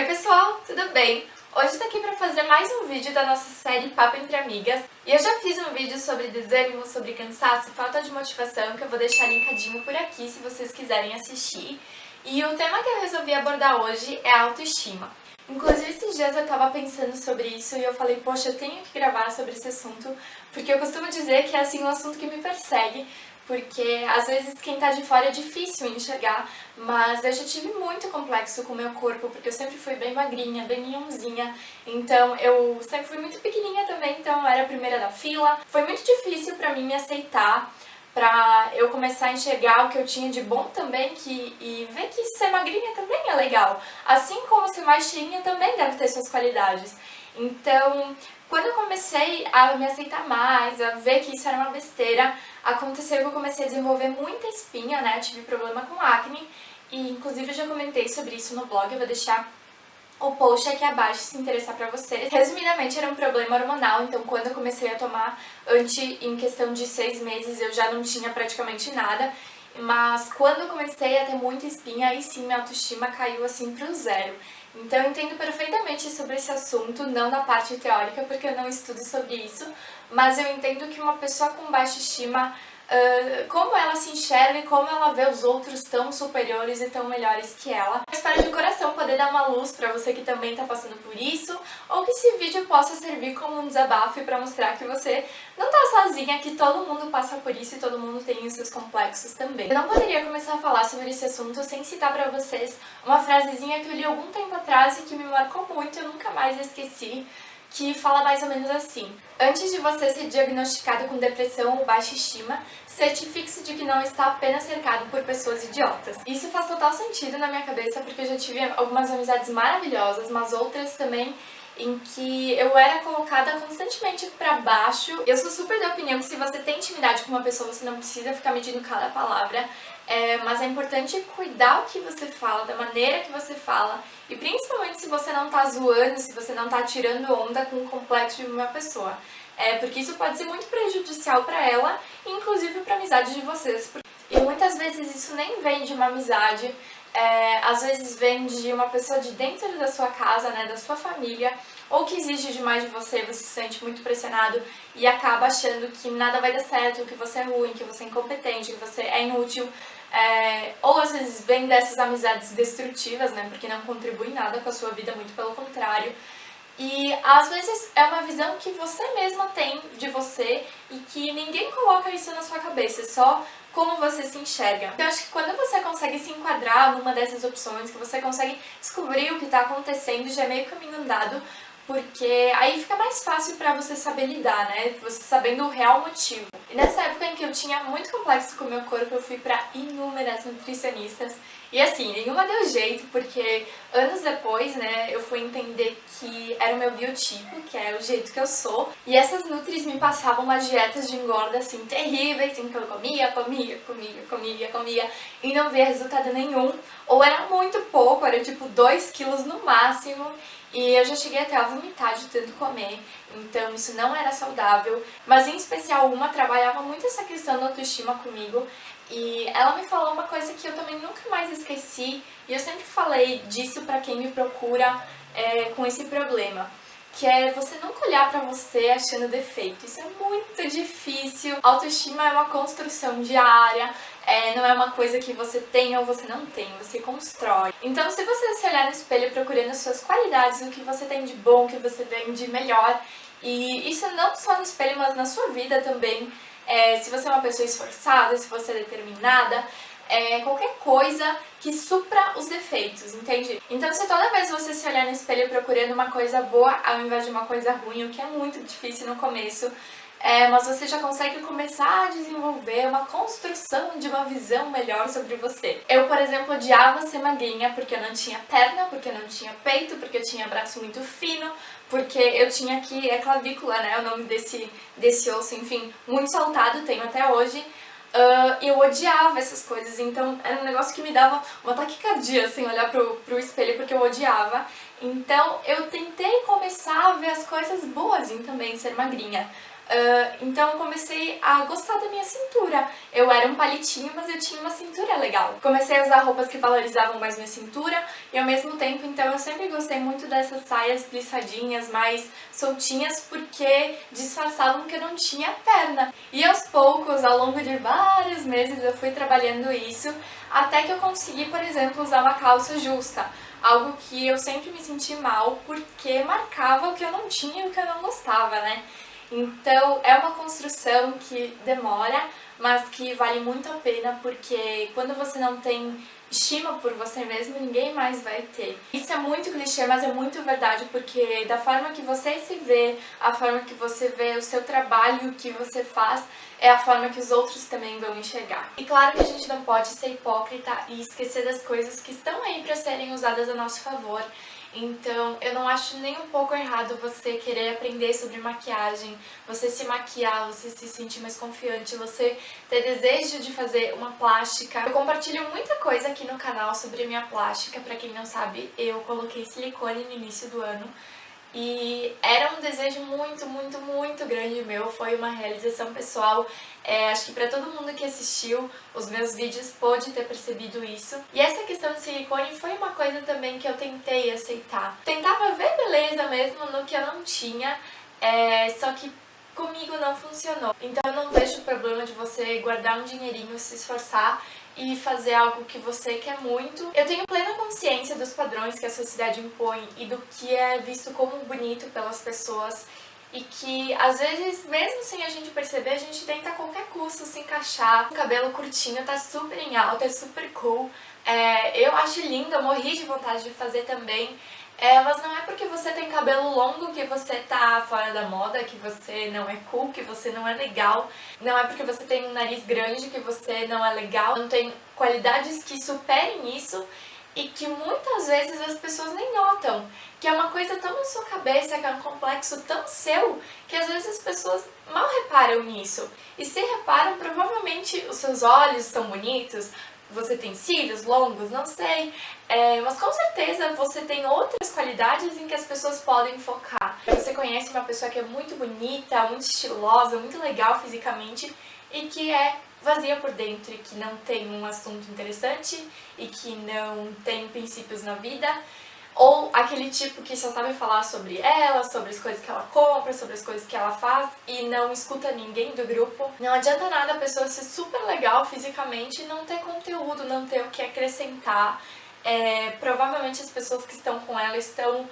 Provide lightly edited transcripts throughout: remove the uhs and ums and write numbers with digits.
Oi pessoal, tudo bem? Hoje tô aqui pra fazer mais um vídeo da nossa série Papo Entre Amigas. E eu já fiz um vídeo sobre desânimo, sobre cansaço e falta de motivação que eu vou deixar linkadinho por aqui se vocês quiserem assistir. E o tema que eu resolvi abordar hoje é a autoestima. Inclusive esses dias eu tava pensando sobre isso e eu falei, poxa, eu tenho que gravar sobre esse assunto, porque eu costumo dizer que é assim um assunto que me persegue, porque às vezes quem tá de fora é difícil enxergar, mas eu já tive muito complexo com o meu corpo, porque eu sempre fui bem magrinha, bem minhonzinha, então eu sempre fui muito pequenininha também, então eu era a primeira da fila. Foi muito difícil pra mim me aceitar, pra eu começar a enxergar o que eu tinha de bom também e ver que ser magrinha também é legal, assim como ser mais cheinha também deve ter suas qualidades. Então, quando eu comecei a me aceitar mais, a ver que isso era uma besteira, aconteceu que eu comecei a desenvolver muita espinha, né? Eu tive problema com acne e inclusive eu já comentei sobre isso no blog, eu vou deixar o post aqui abaixo se interessar pra vocês. Resumidamente, era um problema hormonal, então quando eu comecei a tomar em questão de 6 meses, eu já não tinha praticamente nada. Mas quando eu comecei a ter muita espinha, aí sim minha autoestima caiu assim pro zero. Então eu entendo perfeitamente sobre esse assunto, não na parte teórica, porque eu não estudo sobre isso, mas eu entendo que uma pessoa com baixa estima, como ela se enxerga e como ela vê os outros tão superiores e tão melhores que ela. Eu espero de coração poder dar uma luz pra você que também tá passando por isso, ou que esse vídeo possa servir como um desabafo e pra mostrar que você não tá sozinha, que todo mundo passa por isso e todo mundo tem os seus complexos também. Eu não poderia começar a falar sobre esse assunto sem citar pra vocês uma frasezinha que eu li algum tempo atrás e que me marcou muito, eu nunca mais esqueci, que fala mais ou menos assim: antes de você ser diagnosticado com depressão ou baixa estima, certifique-se de que não está apenas cercado por pessoas idiotas. Isso faz total sentido na minha cabeça, porque eu já tive algumas amizades maravilhosas, mas outras também em que eu era colocada constantemente pra baixo. Eu sou super da opinião que se você tem intimidade com uma pessoa, você não precisa ficar medindo cada palavra, mas é importante cuidar o que você fala, da maneira que você fala, e principalmente se você não tá zoando, se você não tá tirando onda com o complexo de uma pessoa. Porque isso pode ser muito prejudicial pra ela, inclusive pra amizade de vocês. E muitas vezes isso nem vem de uma amizade, às vezes vem de uma pessoa de dentro da sua casa, né, da sua família, ou que exige demais de você, você se sente muito pressionado e acaba achando que nada vai dar certo, que você é ruim, que você é incompetente, que você é inútil. Ou às vezes vem dessas amizades destrutivas, né, porque não contribuem nada com a sua vida, muito pelo contrário. E às vezes é uma visão que você mesma tem de você e que ninguém coloca isso na sua cabeça, só como você se enxerga. Então, eu acho que quando você consegue se enquadrar numa dessas opções, que você consegue descobrir o que está acontecendo, já é meio caminho andado, porque aí fica mais fácil pra você saber lidar, né? Você sabendo o real motivo. E nessa época em que eu tinha muito complexo com o meu corpo, eu fui pra inúmeras nutricionistas. E assim, nenhuma deu jeito, porque anos depois, né, eu fui entender que era o meu biotipo, que é o jeito que eu sou. E essas nutris me passavam umas dietas de engorda, assim, terríveis, em que eu comia, e não via resultado nenhum. Ou era muito pouco, era tipo 2 quilos no máximo. E eu já cheguei até a vomitar de tanto comer, então isso não era saudável. Mas em especial uma trabalhava muito essa questão da autoestima comigo, e ela me falou uma coisa que eu também nunca mais esqueci, e eu sempre falei disso pra quem me procura com esse problema, que é você nunca olhar pra você achando defeito. Isso é muito difícil. Autoestima é uma construção diária, não é uma coisa que você tem ou você não tem, você constrói. Então, se você se olhar no espelho procurando as suas qualidades, o que você tem de bom, o que você tem de melhor, e isso não só no espelho, mas na sua vida também, se você é uma pessoa esforçada, se você é determinada, qualquer coisa que supra os defeitos, entende? Então, se toda vez você se olhar no espelho procurando uma coisa boa ao invés de uma coisa ruim, o que é muito difícil no começo, mas você já consegue começar a desenvolver uma construção de uma visão melhor sobre você. Eu, por exemplo, odiava ser magrinha porque eu não tinha perna, porque eu não tinha peito, porque eu tinha braço muito fino, porque eu tinha aqui clavícula, né, o nome desse osso, enfim, muito saltado, tenho até hoje. Eu odiava essas coisas, então era um negócio que me dava uma taquicardia, assim, olhar pro espelho, porque eu odiava. Então eu tentei começar a ver as coisas boas em também ser magrinha. Então eu comecei a gostar da minha cintura. Eu era um palitinho, mas eu tinha uma cintura legal. Comecei a usar roupas que valorizavam mais minha cintura e ao mesmo tempo, então eu sempre gostei muito dessas saias plissadinhas, mais soltinhas, porque disfarçavam que eu não tinha perna. E aos poucos, ao longo de vários meses, eu fui trabalhando isso, até que eu consegui, por exemplo, usar uma calça justa. Algo que eu sempre me senti mal, porque marcava o que eu não tinha e o que eu não gostava, né? Então é uma construção que demora, mas que vale muito a pena, porque quando você não tem estima por você mesmo, ninguém mais vai ter. Isso é muito clichê, mas é muito verdade, porque da forma que você se vê, a forma que você vê o seu trabalho, o que você faz, é a forma que os outros também vão enxergar. E claro que a gente não pode ser hipócrita e esquecer das coisas que estão aí para serem usadas a nosso favor. Então, eu não acho nem um pouco errado você querer aprender sobre maquiagem, você se maquiar, você se sentir mais confiante, você ter desejo de fazer uma plástica. Eu compartilho muita coisa aqui no canal sobre a minha plástica. Pra quem não sabe, eu coloquei silicone no início do ano. E era um desejo muito grande meu, foi uma realização pessoal. Acho que pra todo mundo que assistiu os meus vídeos pôde ter percebido isso. E essa questão de silicone foi uma coisa também que eu tentei aceitar. Tentava ver beleza mesmo no que eu não tinha, só que comigo não funcionou. Então eu não vejo o problema de você guardar um dinheirinho, se esforçar e fazer algo que você quer muito. Eu tenho plena consciência dos padrões que a sociedade impõe e do que é visto como bonito pelas pessoas, e que às vezes, mesmo sem a gente perceber, a gente tenta a qualquer custo se encaixar. O cabelo curtinho tá super em alta, é super cool. Eu acho lindo, eu morri de vontade de fazer também. Mas não é porque você tem cabelo longo que você tá fora da moda, que você não é cool, que você não é legal. Não é porque você tem um nariz grande que você não é legal. Não tem qualidades que superem isso e que muitas vezes as pessoas nem notam. Que é uma coisa tão na sua cabeça, que é um complexo tão seu, que às vezes as pessoas mal reparam nisso. E se reparam, provavelmente os seus olhos são bonitos, você tem cílios longos, não sei, mas com certeza você tem outras qualidades em que as pessoas podem focar. Você conhece uma pessoa que é muito bonita, muito estilosa, muito legal fisicamente e que é vazia por dentro e que não tem um assunto interessante e que não tem princípios na vida. Ou aquele tipo que só sabe falar sobre ela, sobre as coisas que ela compra, sobre as coisas que ela faz e não escuta ninguém do grupo. Não adianta nada a pessoa ser super legal fisicamente e não ter conteúdo, não ter o que acrescentar. Provavelmente as pessoas que estão com ela estão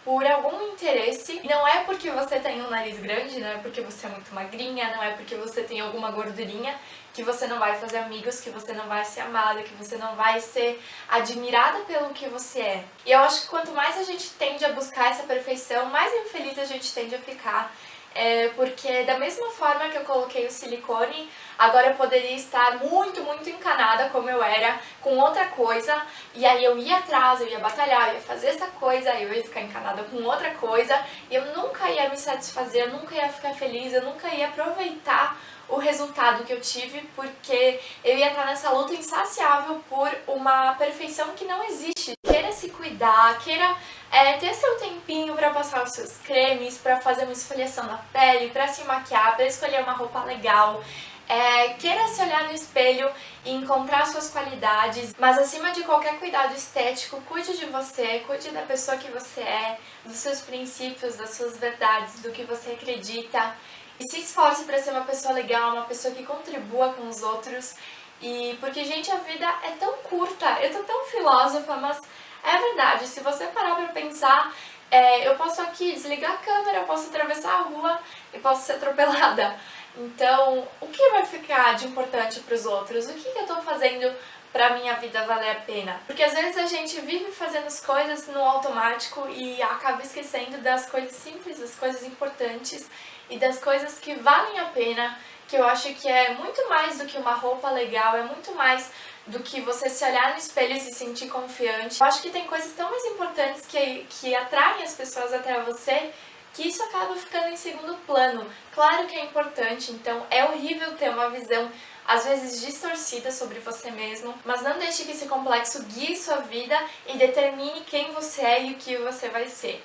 por algum interesse. Não é porque você tem um nariz grande, não é porque você é muito magrinha, não é porque você tem alguma gordurinha que você não vai fazer amigos, que você não vai ser amada, que você não vai ser admirada pelo que você é. E eu acho que quanto mais a gente tende a buscar essa perfeição, mais infeliz a gente tende a ficar. Porque da mesma forma que eu coloquei o silicone, agora eu poderia estar muito encanada como eu era com outra coisa, e aí eu ia atrás, eu ia batalhar, eu ia fazer essa coisa, eu ia ficar encanada com outra coisa, e eu nunca ia me satisfazer, eu nunca ia ficar feliz, eu nunca ia aproveitar o resultado que eu tive, porque eu ia estar nessa luta insaciável por uma perfeição que não existe. Queira se cuidar, queira ter seu tempinho para passar os seus cremes, para fazer uma esfoliação na pele, para se maquiar, para escolher uma roupa legal. Queira se olhar no espelho e encontrar suas qualidades, mas acima de qualquer cuidado estético, cuide de você, cuide da pessoa que você é, dos seus princípios, das suas verdades, do que você acredita. E se esforce para ser uma pessoa legal, uma pessoa que contribua com os outros. E porque, gente, a vida é tão curta, eu tô tão filósofa, mas é verdade. Se você parar pra pensar, eu posso aqui desligar a câmera, eu posso atravessar a rua e posso ser atropelada. Então, o que vai ficar de importante pros outros? O que eu tô fazendo pra minha vida valer a pena? Porque às vezes a gente vive fazendo as coisas no automático e acaba esquecendo das coisas simples, das coisas importantes e das coisas que valem a pena, que eu acho que é muito mais do que uma roupa legal, é muito mais do que você se olhar no espelho e se sentir confiante. Eu acho que tem coisas tão mais importantes que atraem as pessoas até você, que isso acaba ficando em segundo plano. Claro que é importante, então é horrível ter uma visão às vezes distorcida sobre você mesmo, mas não deixe que esse complexo guie sua vida e determine quem você é e o que você vai ser.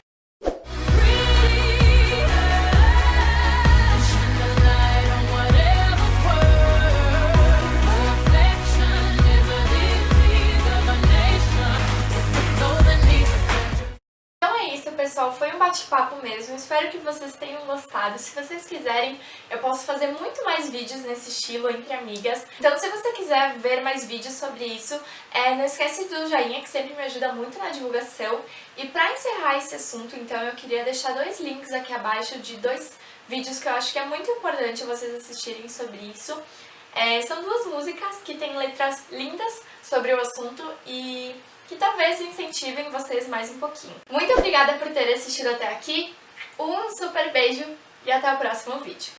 isso, pessoal. Foi um bate-papo mesmo. Espero que vocês tenham gostado. Se vocês quiserem, eu posso fazer muito mais vídeos nesse estilo entre amigas. Então, se você quiser ver mais vídeos sobre isso, não esquece do joinha, que sempre me ajuda muito na divulgação. E pra encerrar esse assunto, então, eu queria deixar 2 links aqui abaixo de 2 vídeos que eu acho que é muito importante vocês assistirem sobre isso. São 2 músicas que têm letras lindas sobre o assunto e que talvez incentivem vocês mais um pouquinho. Muito obrigada por ter assistido até aqui, um super beijo e até o próximo vídeo.